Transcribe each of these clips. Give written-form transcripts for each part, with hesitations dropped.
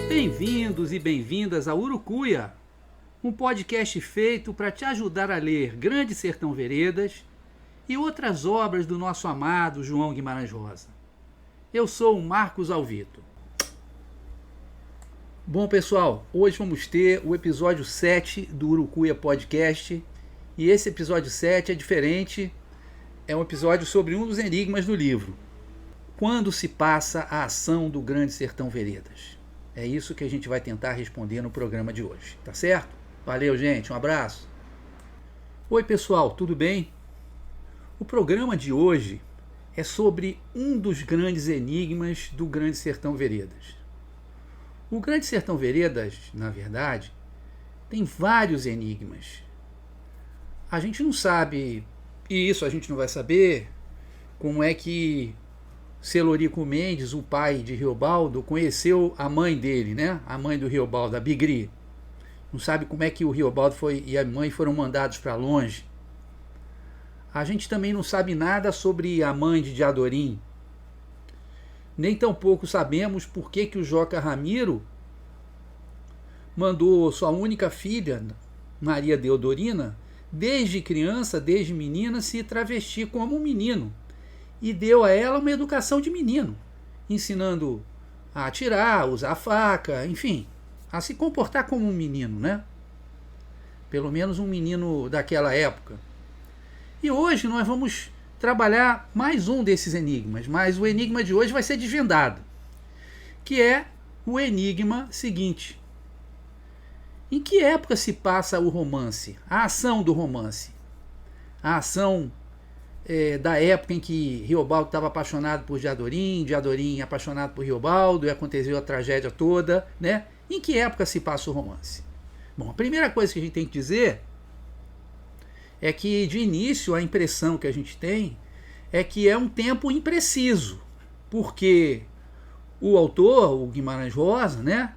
Bem-vindos e bem-vindas a Urucuia, um podcast feito para te ajudar a ler Grande Sertão Veredas e outras obras do nosso amado João Guimarães Rosa. Eu sou o Marcos Alvito. Bom, pessoal, hoje vamos ter o episódio 7 do Urucuia Podcast, e esse episódio 7 é diferente, é um episódio sobre um dos enigmas do livro. Quando se passa a ação do Grande Sertão Veredas? É isso que a gente vai tentar responder no programa de hoje, tá certo? Valeu, gente, um abraço. Oi, pessoal, tudo bem? O programa de hoje é sobre um dos grandes enigmas do Grande Sertão Veredas. O Grande Sertão Veredas, na verdade, tem vários enigmas. A gente não sabe, e isso a gente não vai saber, como é que Celorico Mendes, o pai de Riobaldo, conheceu a mãe dele, né? A mãe do Riobaldo, a Bigri. Não sabe como é que o Riobaldo e a mãe foram mandados para longe. A gente também não sabe nada sobre a mãe de Diadorim. Nem tampouco sabemos por que o Joca Ramiro mandou sua única filha, Maria Deodorina, desde criança, desde menina, se travestir como um menino. E deu a ela uma educação de menino, ensinando a atirar, usar a faca, enfim, a se comportar como um menino, né? Pelo menos um menino daquela época. E hoje nós vamos trabalhar mais um desses enigmas, mas o enigma de hoje vai ser desvendado, que é o enigma seguinte. Em que época se passa o romance, a ação do romance? A ação da época em que Riobaldo estava apaixonado por Diadorim, Diadorim apaixonado por Riobaldo, e aconteceu a tragédia toda, né? Em que época se passa o romance? Bom, a primeira coisa que a gente tem que dizer é que, de início, a impressão que a gente tem é que é um tempo impreciso, porque o autor, o Guimarães Rosa, né?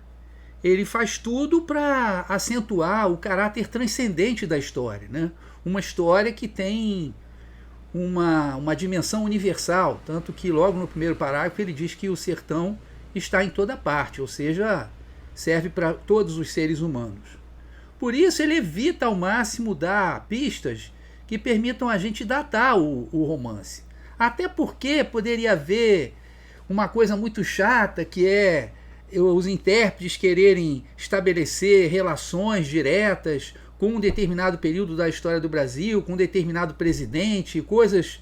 Ele faz tudo para acentuar o caráter transcendente da história, né? Uma história que tem uma dimensão universal, tanto que logo no primeiro parágrafo ele diz que o sertão está em toda parte, ou seja, serve para todos os seres humanos. Por isso ele evita ao máximo dar pistas que permitam a gente datar o romance. Até porque poderia haver uma coisa muito chata, que é os intérpretes quererem estabelecer relações diretas com um determinado período da história do Brasil, com um determinado presidente, coisas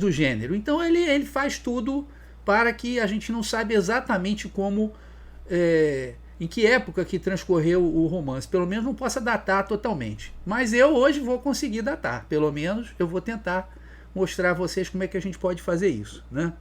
do gênero. Então ele faz tudo para que a gente não saiba exatamente como, em que época que transcorreu o romance. Pelo menos não possa datar totalmente. Mas eu hoje vou conseguir datar. Pelo menos eu vou tentar mostrar a vocês como é que a gente pode fazer isso, né?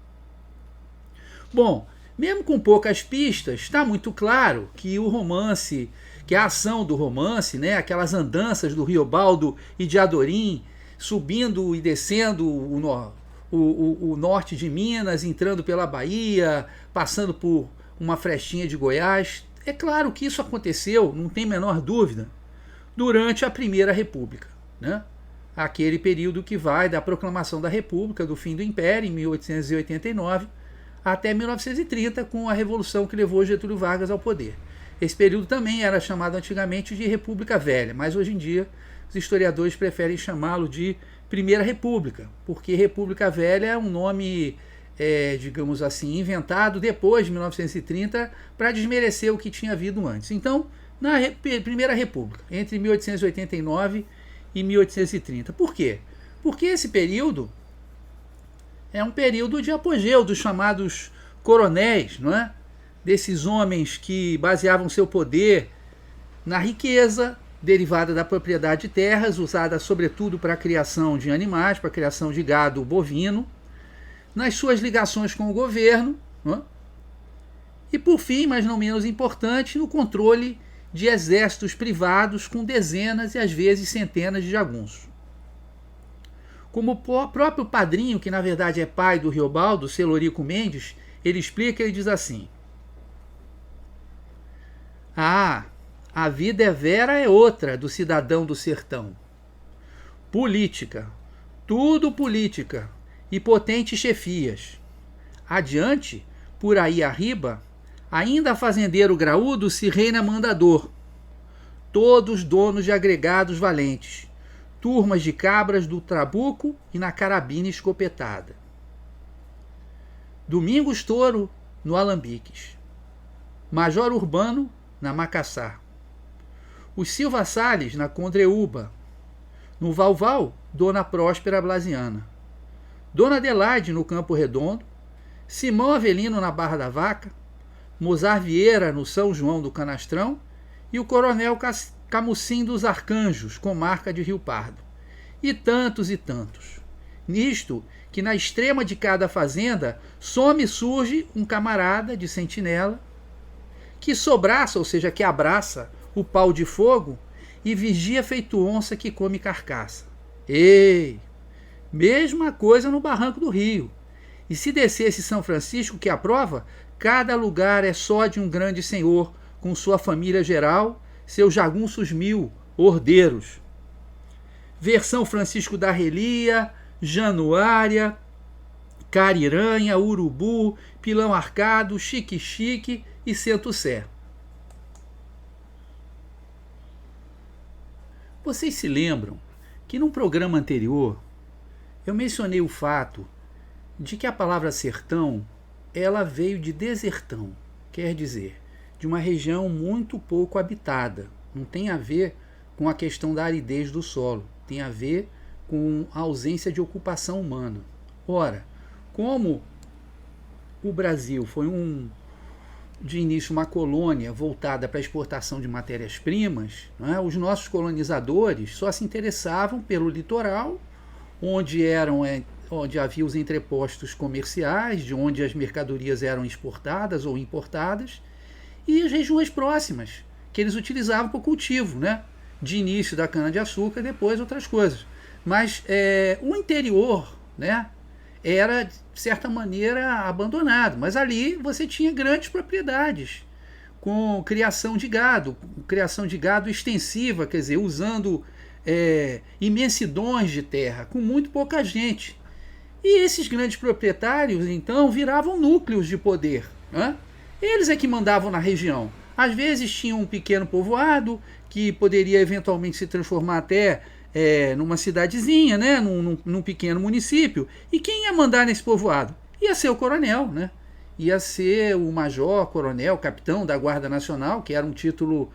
Bom, mesmo com poucas pistas, está muito claro que o romance, que a ação do romance, né, aquelas andanças do Riobaldo e Diadorim, subindo e descendo o norte de Minas, entrando pela Bahia, passando por uma frestinha de Goiás, é claro que isso aconteceu, não tem a menor dúvida, durante a Primeira República, né? Aquele período que vai da proclamação da República, do fim do Império, em 1889, até 1930, com a Revolução que levou Getúlio Vargas ao poder. Esse período também era chamado antigamente de República Velha, mas hoje em dia os historiadores preferem chamá-lo de Primeira República, porque República Velha é um nome, digamos assim, inventado depois de 1930 para desmerecer o que tinha havido antes. Então, na Primeira República, entre 1889 e 1830. Por quê? Porque esse período é um período de apogeu dos chamados coronéis, não é? Desses homens que baseavam seu poder na riqueza derivada da propriedade de terras, usada sobretudo para a criação de animais, para a criação de gado bovino, nas suas ligações com o governo, não é? E por fim, mas não menos importante, no controle de exércitos privados com dezenas e às vezes centenas de jagunços. Como o próprio padrinho, que na verdade é pai do Riobaldo, Celorico Mendes, ele explica, ele diz assim: a vida é vera é outra do cidadão do sertão. Política, tudo política, e potentes chefias. Adiante, por aí arriba, ainda fazendeiro graúdo se reina mandador. Todos donos de agregados valentes, turmas de cabras do trabuco e na carabina escopetada. Domingos Touro, no Alambiques. Major Urbano, na Macassá. Os Silva Salles, na Condreúba. No Valval, Dona Próspera Blasiana. Dona Adelaide, no Campo Redondo. Simão Avelino, na Barra da Vaca. Mozar Vieira, no São João do Canastrão. E o Coronel Camucim dos Arcanjos, comarca de Rio Pardo. E tantos e tantos. Nisto, que na extrema de cada fazenda, some e surge um camarada de sentinela, que sobraça, ou seja, que abraça o pau de fogo e vigia feito onça que come carcaça. Ei! Mesma coisa no Barranco do Rio. E se descesse São Francisco, que aprova, cada lugar é só de um grande senhor, com sua família geral, seus jagunços 1000, ordeiros. Versão Francisco da Relia, Januária, Cariranha, Urubu, Pilão Arcado, Chique-Chique e Centro-Sé. Vocês se lembram que num programa anterior eu mencionei o fato de que a palavra sertão ela veio de desertão, quer dizer, de uma região muito pouco habitada. Não tem a ver com a questão da aridez do solo, tem a ver com a ausência de ocupação humana. Ora, como o Brasil foi de início uma colônia voltada para a exportação de matérias-primas, né, os nossos colonizadores só se interessavam pelo litoral, onde havia os entrepostos comerciais, de onde as mercadorias eram exportadas ou importadas, e as regiões próximas, que eles utilizavam para o cultivo, né, de início da cana-de-açúcar e depois outras coisas. Mas o interior, né, era, de certa maneira, abandonado. Mas ali você tinha grandes propriedades, com criação de gado extensiva, quer dizer, usando imensidões de terra, com muito pouca gente. E esses grandes proprietários, então, viravam núcleos de poder, né? Eles é que mandavam na região. Às vezes tinham um pequeno povoado, que poderia eventualmente se transformar até numa cidadezinha, né? num pequeno município. E quem ia mandar nesse povoado? Ia ser o coronel, né? Ia ser o major, coronel, capitão da Guarda Nacional, que era um título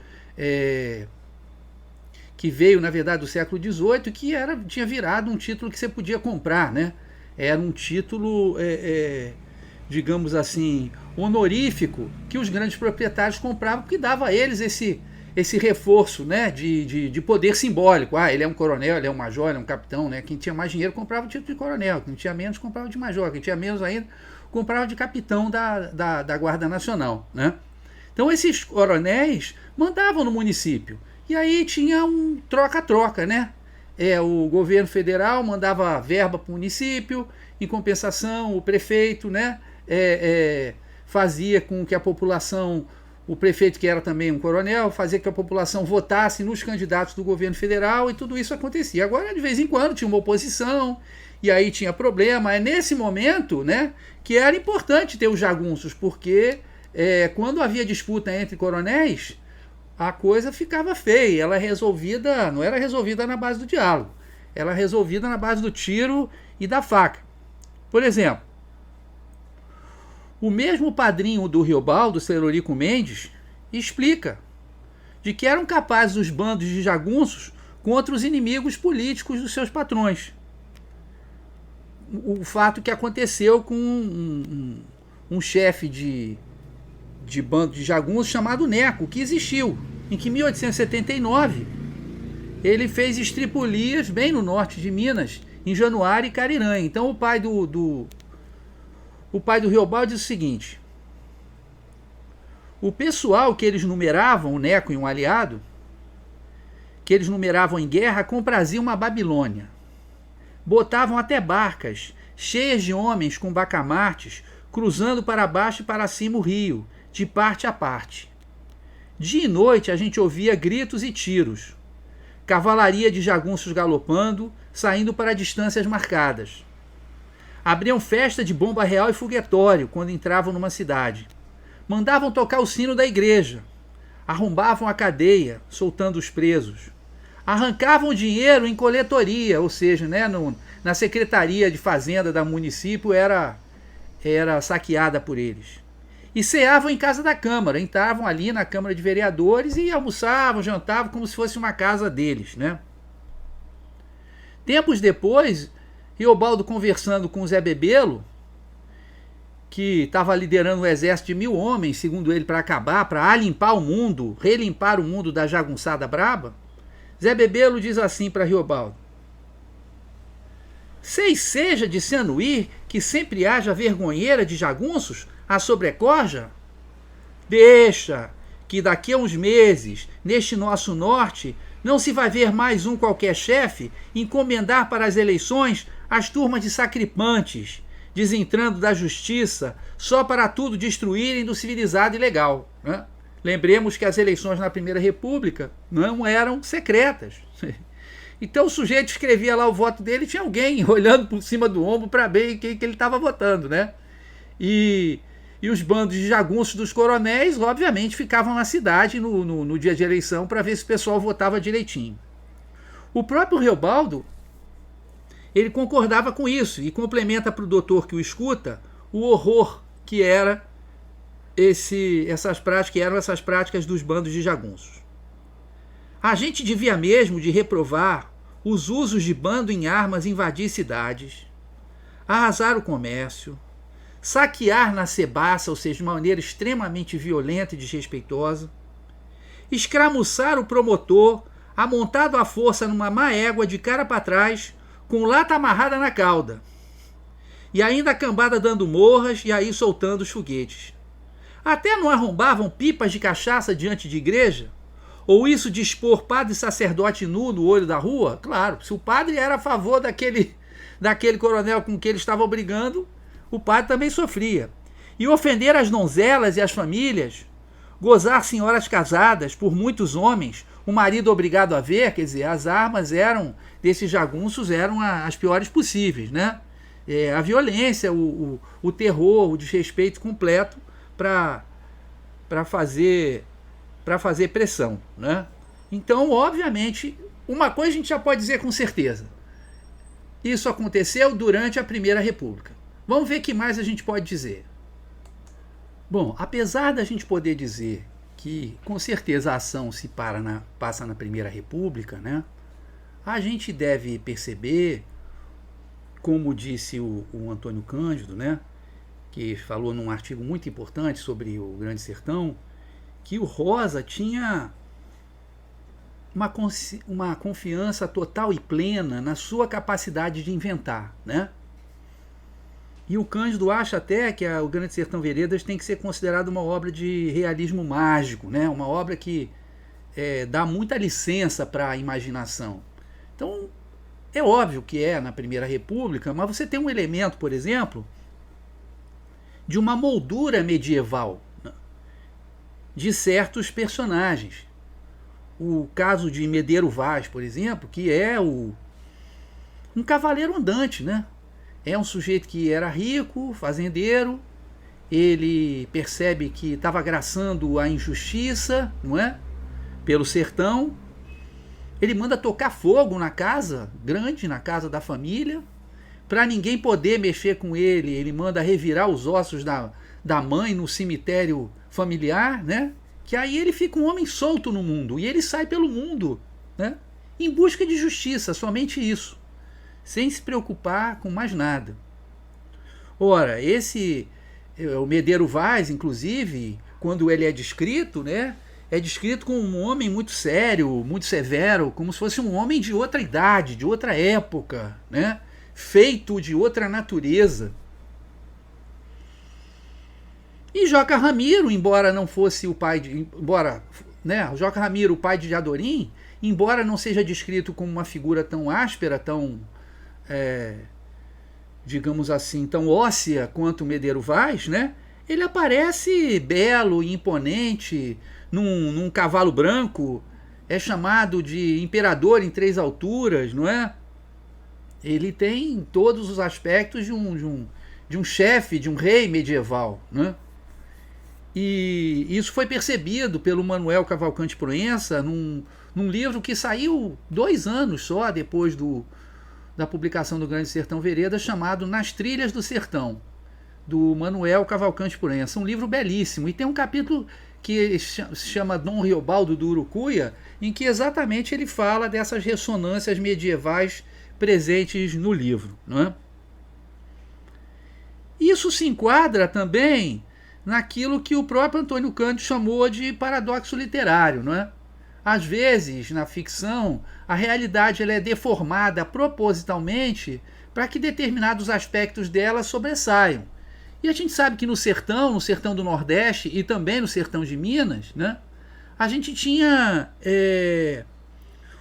que veio, na verdade, do século XVIII, que tinha virado um título que você podia comprar, né? Era um título, digamos assim, honorífico, que os grandes proprietários compravam, porque dava a eles esse reforço, né, de poder simbólico. Ele é um coronel, ele é um major, ele é um capitão, né? Quem tinha mais dinheiro comprava o título de coronel, quem tinha menos comprava de major, quem tinha menos ainda comprava de capitão da Guarda Nacional, né? Então esses coronéis mandavam no município, e aí tinha um troca-troca, né? O governo federal mandava verba para o município, em compensação o prefeito, né, fazia com que a população, o prefeito, que era também um coronel, fazia que a população votasse nos candidatos do governo federal, e tudo isso acontecia. Agora, de vez em quando, tinha uma oposição, e aí tinha problema. É nesse momento, né, que era importante ter os jagunços, porque quando havia disputa entre coronéis, a coisa ficava feia. Ela não era resolvida na base do diálogo, ela era resolvida na base do tiro e da faca. Por exemplo, o mesmo padrinho do Riobaldo, Celorico Mendes, explica de que eram capazes os bandos de jagunços contra os inimigos políticos dos seus patrões. O fato que aconteceu com um chefe de bando de jagunços chamado Neco, que existiu, em que em 1879 ele fez estripulias bem no norte de Minas, em Januária e Cariranha. Então o pai do Riobaldo diz o seguinte: O pessoal que eles numeravam, o Neco e um aliado, que eles numeravam em guerra, compraziam uma Babilônia. Botavam até barcas cheias de homens com bacamartes, cruzando para baixo e para cima o rio, de parte a parte. Dia e noite a gente ouvia gritos e tiros. Cavalaria de jagunços galopando, saindo para distâncias marcadas. Abriam festa de bomba real e foguetório quando entravam numa cidade. Mandavam tocar o sino da igreja. Arrombavam a cadeia, soltando os presos. Arrancavam dinheiro em coletoria, ou seja, né, na Secretaria de Fazenda da município era saqueada por eles. E ceavam em casa da Câmara, entravam ali na Câmara de Vereadores e almoçavam, jantavam como se fosse uma casa deles, né? Tempos depois, Riobaldo conversando com Zé Bebelo, que estava liderando um exército de 1000 homens, segundo ele, para acabar, para alimpar o mundo, relimpar o mundo da jagunçada braba, Zé Bebelo diz assim para Riobaldo: "Sei seja de se anuir que sempre haja vergonheira de jagunços a sobrecorja? Deixa, que daqui a uns meses, neste nosso norte, não se vai ver mais um qualquer chefe encomendar para as eleições as turmas de sacripantes, desentrando da justiça, só para tudo destruírem do civilizado e legal." Né? Lembremos que as eleições na Primeira República não eram secretas. Então o sujeito escrevia lá o voto dele e tinha alguém olhando por cima do ombro para ver quem que ele estava votando, né? E os bandos de jagunços dos coronéis, obviamente, ficavam na cidade no dia de eleição para ver se o pessoal votava direitinho. O próprio Riobaldo, ele concordava com isso e complementa para o doutor que o escuta o horror que era essas práticas dos bandos de jagunços. A gente devia mesmo de reprovar os usos de bando em armas invadir cidades, arrasar o comércio, saquear na cebaça, ou seja, de maneira extremamente violenta e desrespeitosa, escramuçar o promotor, amontado à força numa má égua de cara para trás, com lata amarrada na cauda, e ainda a cambada dando morras e aí soltando os foguetes. Até não arrombavam pipas de cachaça diante de igreja? Ou isso de expor padre e sacerdote nu no olho da rua? Claro, se o padre era a favor daquele coronel com que ele estava brigando, o padre também sofria. E ofender as donzelas e as famílias, gozar senhoras casadas por muitos homens, o marido obrigado a ver, quer dizer, as armas desses jagunços eram as piores possíveis, né? A violência, o terror, o desrespeito completo para fazer pressão, né? Então, obviamente, uma coisa a gente já pode dizer com certeza: isso aconteceu durante a Primeira República. Vamos ver o que mais a gente pode dizer. Bom, apesar da gente poder dizer que com certeza a ação se passa na Primeira República, né? A gente deve perceber, como disse o Antônio Cândido, né, que falou num artigo muito importante sobre o Grande Sertão, que o Rosa tinha uma confiança total e plena na sua capacidade de inventar, né? E o Cândido acha até que o Grande Sertão Veredas tem que ser considerado uma obra de realismo mágico, né? Uma obra que dá muita licença para a imaginação. Então, é óbvio que é na Primeira República, mas você tem um elemento, por exemplo, de uma moldura medieval, né, de certos personagens. O caso de Medeiro Vaz, por exemplo, que é um cavaleiro andante, né? É um sujeito que era rico, fazendeiro, ele percebe que estava agraçando a injustiça, não é? Pelo sertão. Ele manda tocar fogo na casa, grande, na casa da família, para ninguém poder mexer com ele. Ele manda revirar os ossos da mãe no cemitério familiar, né? Que aí ele fica um homem solto no mundo, e ele sai pelo mundo, né, em busca de justiça, somente isso, sem se preocupar com mais nada. Ora, o Medeiro Vaz, inclusive, quando ele é descrito, né, é descrito como um homem muito sério, muito severo, como se fosse um homem de outra idade, de outra época, né, feito de outra natureza. E Joca Ramiro, embora não fosse o pai de... Embora, né, o Joca Ramiro, o pai de Diadorim, embora não seja descrito como uma figura tão áspera, tão, digamos assim, tão óssea quanto Medeiro Vaz, né, ele aparece belo e imponente, num cavalo branco, é chamado de imperador em 3 alturas, não é? Ele tem todos os aspectos de um chefe, de um rei medieval, né? E isso foi percebido pelo Manuel Cavalcante Proença num livro que saiu 2 anos só depois da publicação do Grande Sertão Veredas, chamado Nas Trilhas do Sertão, do Manuel Cavalcante Proença. Um livro belíssimo. E tem um capítulo que se chama Dom Riobaldo do Urucuia, em que exatamente ele fala dessas ressonâncias medievais presentes no livro, não é? Isso se enquadra também naquilo que o próprio Antônio Cândido chamou de paradoxo literário, não é? Às vezes, na ficção, a realidade ela é deformada propositalmente para que determinados aspectos dela sobressaiam. E a gente sabe que no sertão do Nordeste e também no sertão de Minas, né, a gente tinha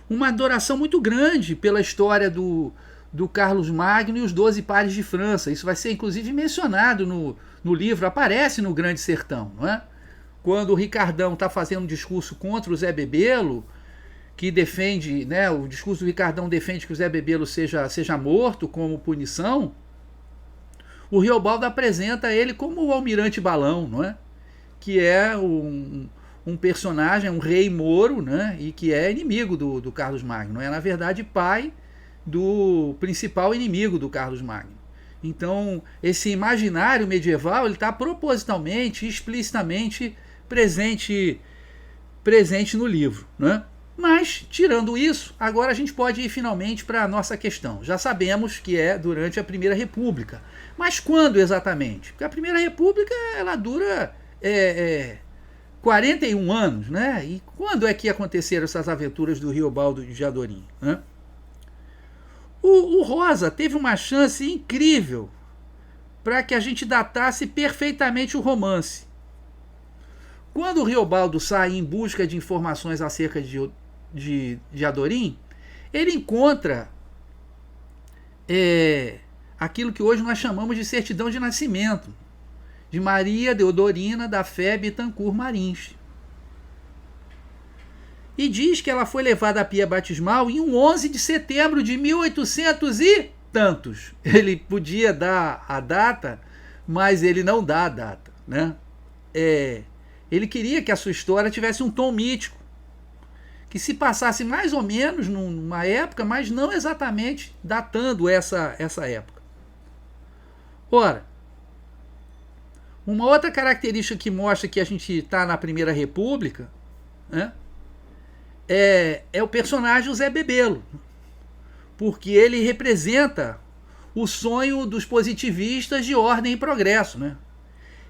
uma adoração muito grande pela história do Carlos Magno e os 12 pares de França. Isso vai ser inclusive mencionado no livro, aparece no Grande Sertão, não é? Quando o Ricardão está fazendo um discurso contra o Zé Bebelo, que defende, né, o discurso do Ricardão defende que o Zé Bebelo seja morto como punição, o Riobaldo apresenta ele como o Almirante Balão, não é? Que é um personagem, um rei moro, né, e que é inimigo do Carlos Magno, é na verdade pai do principal inimigo do Carlos Magno. Então, esse imaginário medieval ele está propositalmente, explicitamente presente no livro, né? Mas, tirando isso, agora a gente pode ir finalmente para a nossa questão. Já sabemos que é durante a Primeira República. Mas quando exatamente? Porque a Primeira República ela dura 41 anos, né? E quando é que aconteceram essas aventuras do Riobaldo de Diadorim, né? O Rosa teve uma chance incrível para que a gente datasse perfeitamente o romance. Quando o Riobaldo sai em busca de informações acerca de Diadorim, ele encontra aquilo que hoje nós chamamos de certidão de nascimento, de Maria Deodorina da Fé Bittencourt Marins. E diz que ela foi levada à pia batismal em um 11 de setembro de 1800 e tantos. Ele podia dar a data, mas ele não dá a data, né? Ele queria que a sua história tivesse um tom mítico, que se passasse mais ou menos numa época, mas não exatamente datando essa época. Ora, uma outra característica que mostra que a gente está na Primeira República, né, é o personagem Zé Bebelo, porque ele representa o sonho dos positivistas de ordem e progresso, né?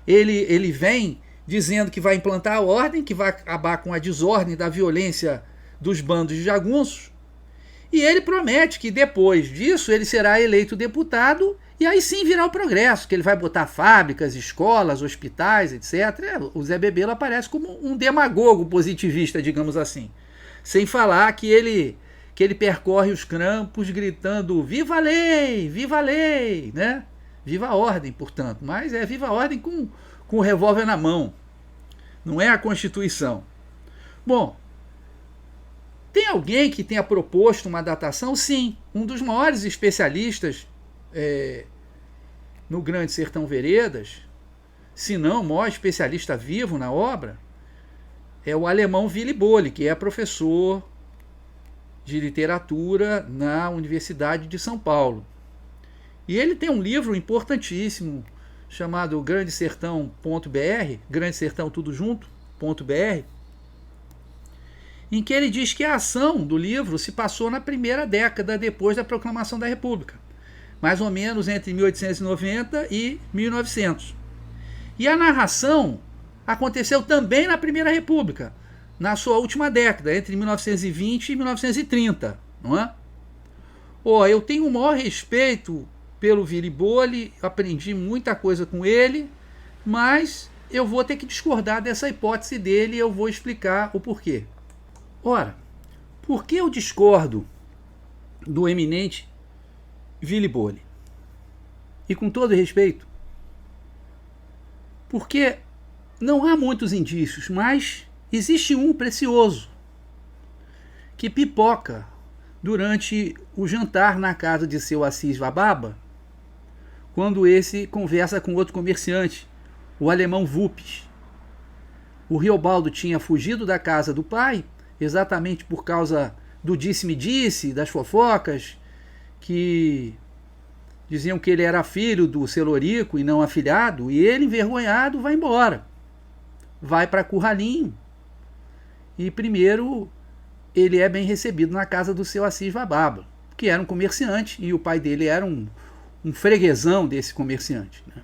Ele vem dizendo que vai implantar a ordem, que vai acabar com a desordem da violência dos bandos de jagunços, e ele promete que depois disso ele será eleito deputado e aí sim virá o progresso, que ele vai botar fábricas, escolas, hospitais, etc. O Zé Bebelo aparece como um demagogo positivista, digamos assim. Sem falar que ele percorre os campos gritando viva a lei, né? Viva a ordem, portanto. Mas é viva a ordem com o revólver na mão. Não é a Constituição. Bom, tem alguém que tenha proposto uma datação? Sim. Um dos maiores especialistas no Grande Sertão Veredas, se não o maior especialista vivo na obra, é o alemão Willy Bolle, que é professor de literatura na Universidade de São Paulo. E ele tem um livro importantíssimo chamado Grande Sertão.br, Grande Sertão tudo junto.br, em que ele diz que a ação do livro se passou na primeira década depois da proclamação da República, mais ou menos entre 1890 e 1900. E a narração aconteceu também na Primeira República, na sua última década, entre 1920 e 1930, não é? Eu tenho o maior respeito pelo Willy Bolle, aprendi muita coisa com ele, mas eu vou ter que discordar dessa hipótese dele e eu vou explicar o porquê. Ora, por que eu discordo do eminente Willy-Bolle? E com todo respeito, porque não há muitos indícios, mas existe um precioso que pipoca durante o jantar na casa de seu Assis Wababa, quando esse conversa com outro comerciante, o alemão Wupes. O Riobaldo tinha fugido da casa do pai, exatamente por causa do disse-me-disse, das fofocas, que diziam que ele era filho do Celorico e não afilhado, e ele, envergonhado, vai embora. Vai para Curralinho. E primeiro ele é bem recebido na casa do seu Assis Wababa, que era um comerciante, e o pai dele era um freguesão desse comerciante, né?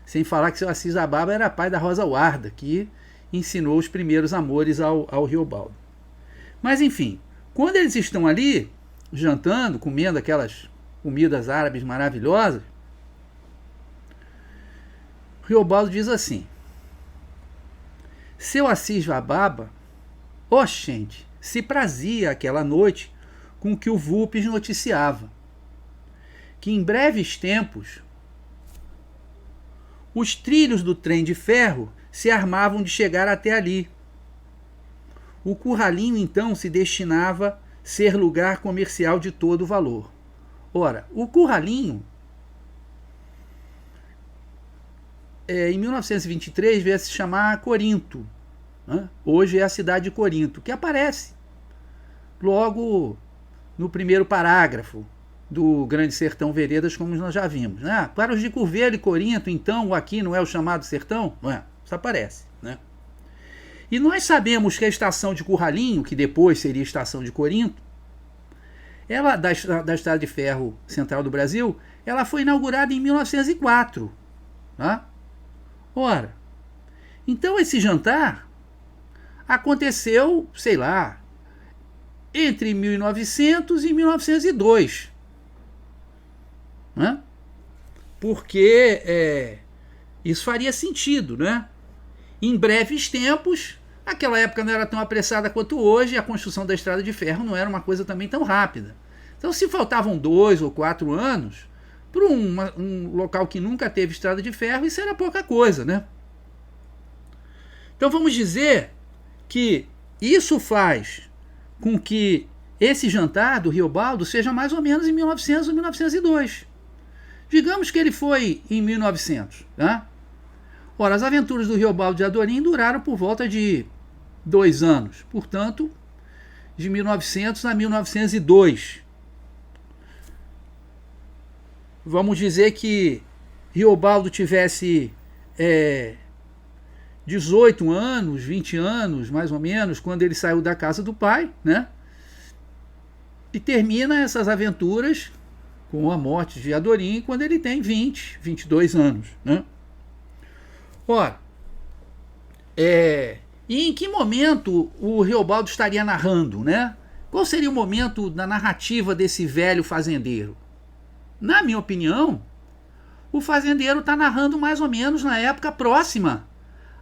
Sem falar que seu Assis Wababa era pai da Rosa Guarda, que ensinou os primeiros amores ao Riobaldo. Mas enfim, quando eles estão ali, jantando, comendo aquelas comidas árabes maravilhosas, Riobaldo diz assim: seu Assis Wababa, gente, se prazia aquela noite com o que o Wupes noticiava, que em breves tempos os trilhos do trem de ferro se armavam de chegar até ali. O Curralinho então se destinava a ser lugar comercial de todo valor. Ora, o Curralinho, em 1923, veio a se chamar Corinto, né? Hoje é a cidade de Corinto, que aparece logo no primeiro parágrafo do Grande Sertão Veredas, como nós já vimos, né? Para os de Curvelo e Corinto, então, aqui não é o chamado sertão? Não é? Isso aparece, né? E nós sabemos que a estação de Curralinho, que depois seria a estação de Corinto, ela, da Estrada de Ferro Central do Brasil, ela foi inaugurada em 1904. Tá? Ora, então esse jantar aconteceu, sei lá, entre 1900 e 1902. Né? Porque isso faria sentido, né? Em breves tempos, aquela época não era tão apressada quanto hoje, a construção da estrada de ferro não era uma coisa também tão rápida. Então, se faltavam 2 ou 4 anos, para um local que nunca teve estrada de ferro, isso era pouca coisa, né? Então, vamos dizer que isso faz com que esse jantar do Riobaldo seja mais ou menos em 1900 ou 1902. Digamos que ele foi em 1900, tá? Ora, as aventuras do Riobaldo de Adorim duraram por volta de 2 anos, portanto, de 1900 a 1902. Vamos dizer que Riobaldo tivesse 18 anos, 20 anos, mais ou menos, quando ele saiu da casa do pai, né? E termina essas aventuras com a morte de Adorim quando ele tem 20, 22 anos, né? Ora, e em que momento o Riobaldo estaria narrando, né? Qual seria o momento da narrativa desse velho fazendeiro? Na minha opinião, o fazendeiro está narrando mais ou menos na época próxima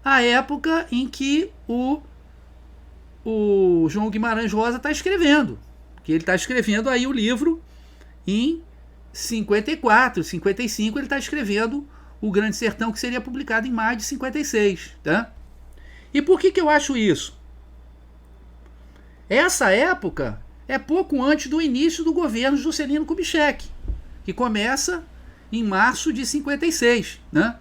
à época em que o João Guimarães Rosa está escrevendo. Que ele está escrevendo aí o livro em 54, 55, ele está escrevendo O Grande Sertão, que seria publicado em maio de 56. Tá? E por que eu acho isso? Essa época é pouco antes do início do governo Juscelino Kubitschek, que começa em março de 56. Né?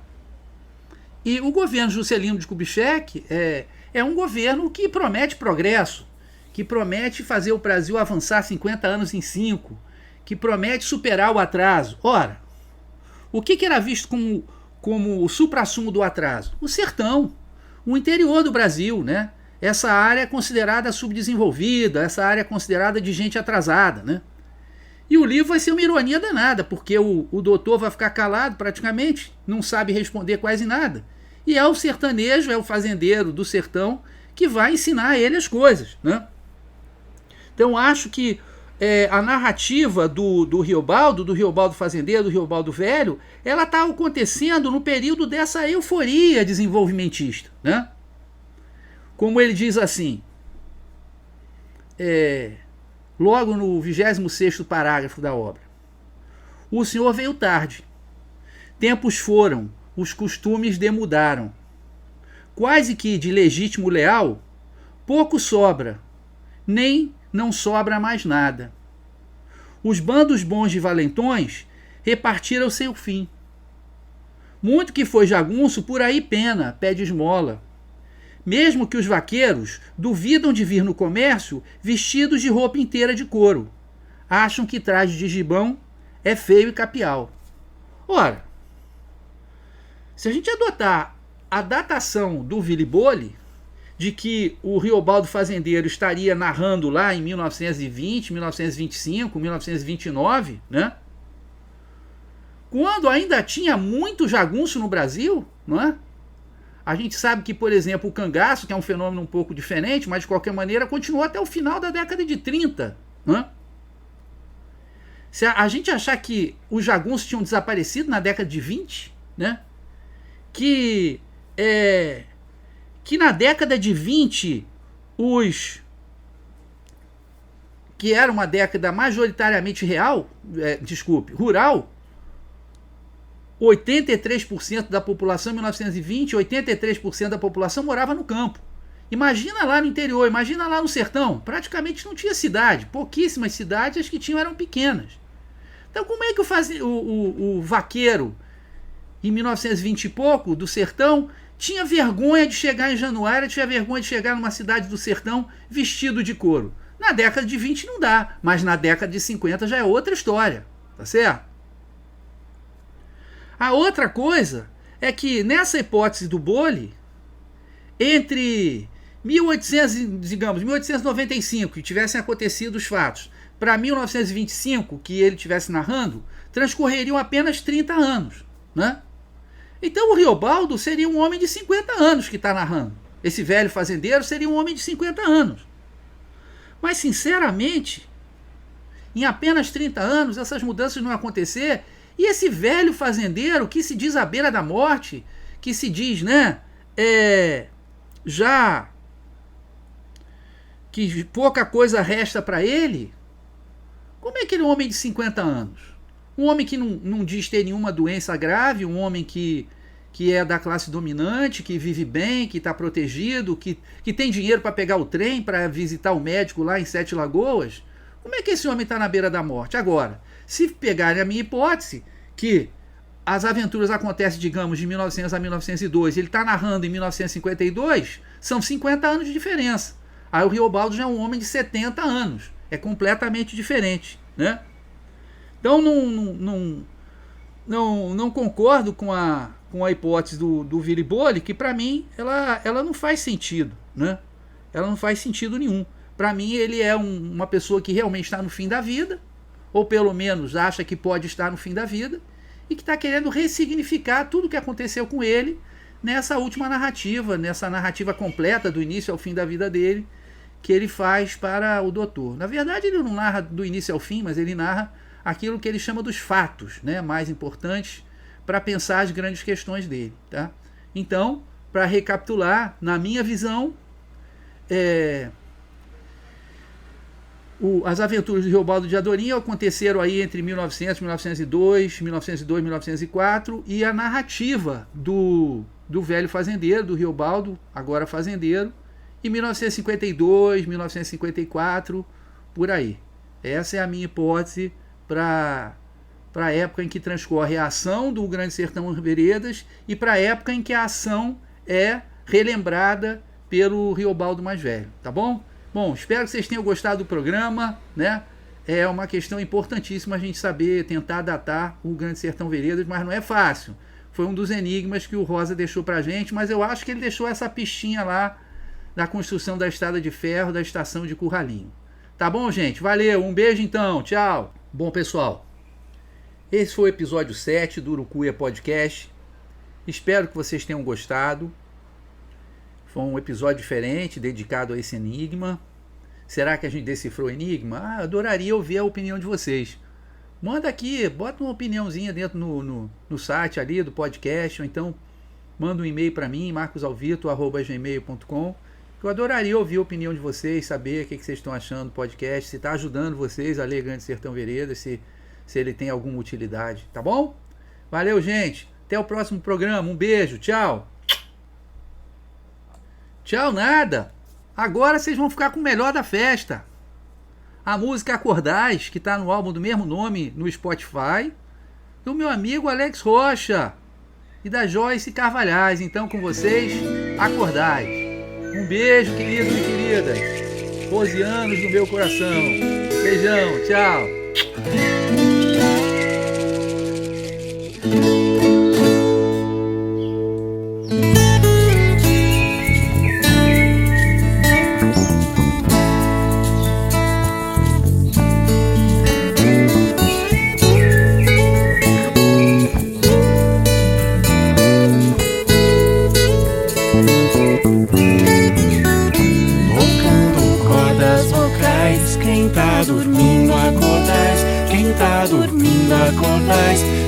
E o governo Juscelino de Kubitschek é um governo que promete progresso, que promete fazer o Brasil avançar 50 anos em 5, que promete superar o atraso. Ora, o que era visto como o suprassumo do atraso? O sertão, o interior do Brasil, né? Essa área é considerada subdesenvolvida, essa área é considerada de gente atrasada, né? E o livro vai ser uma ironia danada, porque o doutor vai ficar calado praticamente, não sabe responder quase nada. E é o sertanejo, é o fazendeiro do sertão que vai ensinar a ele as coisas, né? Então acho que a narrativa do Riobaldo fazendeiro, do Riobaldo velho, ela está acontecendo no período dessa euforia desenvolvimentista, né? Como ele diz assim, logo no 26º parágrafo da obra: o senhor veio tarde, tempos foram, os costumes demudaram, quase que de legítimo leal, pouco sobra, nem não sobra mais nada. Os bandos bons de valentões repartiram seu fim. Muito que foi jagunço, por aí pena, pede esmola. Mesmo que os vaqueiros duvidam de vir no comércio vestidos de roupa inteira de couro. Acham que traje de gibão é feio e capial. Ora, se a gente adotar a datação do Willy-Bolle, de que o Riobaldo fazendeiro estaria narrando lá em 1920, 1925, 1929, né? Quando ainda tinha muito jagunço no Brasil, não é? A gente sabe que, por exemplo, o cangaço, que é um fenômeno um pouco diferente, mas de qualquer maneira continuou até o final da década de 30, né? Se a gente achar que os jagunços tinham desaparecido na década de 20, né? Que na década de 20, que era uma década majoritariamente rural, 83% da população em 1920, 83% da população morava no campo. Imagina lá no interior, imagina lá no sertão, praticamente não tinha cidade, pouquíssimas cidades, as que tinham eram pequenas. Então como é que o vaqueiro, em 1920 e pouco, do sertão, tinha vergonha de chegar em Januária, tinha vergonha de chegar numa cidade do sertão vestido de couro? Na década de 20 não dá, mas na década de 50 já é outra história, tá certo? A outra coisa é que nessa hipótese do Bolle, entre 1895, que tivessem acontecido os fatos, para 1925, que ele estivesse narrando, transcorreriam apenas 30 anos, né? Então o Riobaldo seria um homem de 50 anos que está narrando. Esse velho fazendeiro seria um homem de 50 anos. Mas, sinceramente, em apenas 30 anos, essas mudanças não iam acontecer. E esse velho fazendeiro que se diz à beira da morte, que se diz, né, já que pouca coisa resta para ele, como é que ele é um homem de 50 anos? Um homem que não diz ter nenhuma doença grave, um homem que é da classe dominante, que vive bem, que está protegido, que tem dinheiro para pegar o trem, para visitar o médico lá em Sete Lagoas. Como é que esse homem está na beira da morte? Agora, se pegarem a minha hipótese, que as aventuras acontecem, digamos, de 1900 a 1902, ele está narrando em 1952, são 50 anos de diferença. Aí o Riobaldo já é um homem de 70 anos. É completamente diferente, né? Então não concordo com a hipótese do Willy-Bolle, que para mim ela não faz sentido, né? Ela não faz sentido nenhum. Para mim ele é uma pessoa que realmente está no fim da vida, ou pelo menos acha que pode estar no fim da vida, e que está querendo ressignificar tudo o que aconteceu com ele nessa última narrativa, nessa narrativa completa do início ao fim da vida dele, que ele faz para o doutor. Na verdade ele não narra do início ao fim, mas ele narra aquilo que ele chama dos fatos, né, mais importantes para pensar as grandes questões dele. Tá? Então, para recapitular, na minha visão, as aventuras do Riobaldo de Adorinha aconteceram aí entre 1900, 1902, 1904, e a narrativa do velho fazendeiro, do Riobaldo, agora fazendeiro, em 1952, 1954, por aí. Essa é a minha hipótese para a época em que transcorre a ação do Grande Sertão Veredas e para a época em que a ação é relembrada pelo Riobaldo mais velho, tá bom? Bom, espero que vocês tenham gostado do programa, né? É uma questão importantíssima a gente saber, tentar datar o Grande Sertão Veredas, mas não é fácil. Foi um dos enigmas que o Rosa deixou pra gente, mas eu acho que ele deixou essa pistinha lá da construção da estrada de ferro da estação de Curralinho. Tá bom, gente? Valeu, um beijo então, tchau! Bom, pessoal, esse foi o episódio 7 do Urucuia Podcast. Espero que vocês tenham gostado. Foi um episódio diferente, dedicado a esse enigma. Será que a gente decifrou o enigma? Adoraria ouvir a opinião de vocês. Manda aqui, bota uma opiniãozinha dentro no site ali do podcast, ou então manda um e-mail para mim, marcosalvito@gmail.com. Eu adoraria ouvir a opinião de vocês, saber o que vocês estão achando do podcast, se está ajudando vocês a ler Grande Sertão Veredas, se ele tem alguma utilidade, tá bom? Valeu, gente. Até o próximo programa. Um beijo. Tchau. Tchau nada. Agora vocês vão ficar com o melhor da festa. A música Acordais, que está no álbum do mesmo nome no Spotify, do meu amigo Alex Rocha e da Joyce Carvalhais. Então, com vocês, Acordais. Um beijo, queridos e queridas. 12 anos no meu coração. Beijão, tchau.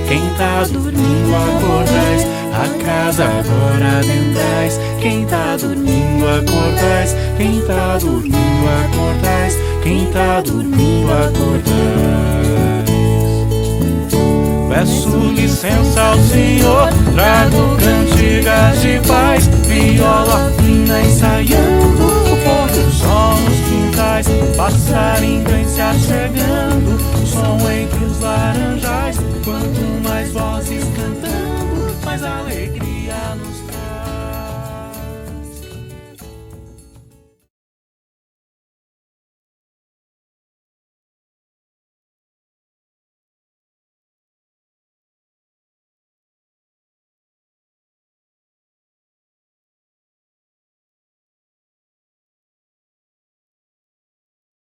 Quem tá dormindo, acordais. A casa agora adentrais. Quem tá dormindo, acordais. Quem tá dormindo, acordais. Quem tá dormindo, acordais. Peço licença ao Senhor, trago cantigas de paz, viola fina ensaiando, o pôr do sol nos quintais, passarinho vem se achegando, o som entre os laranjas.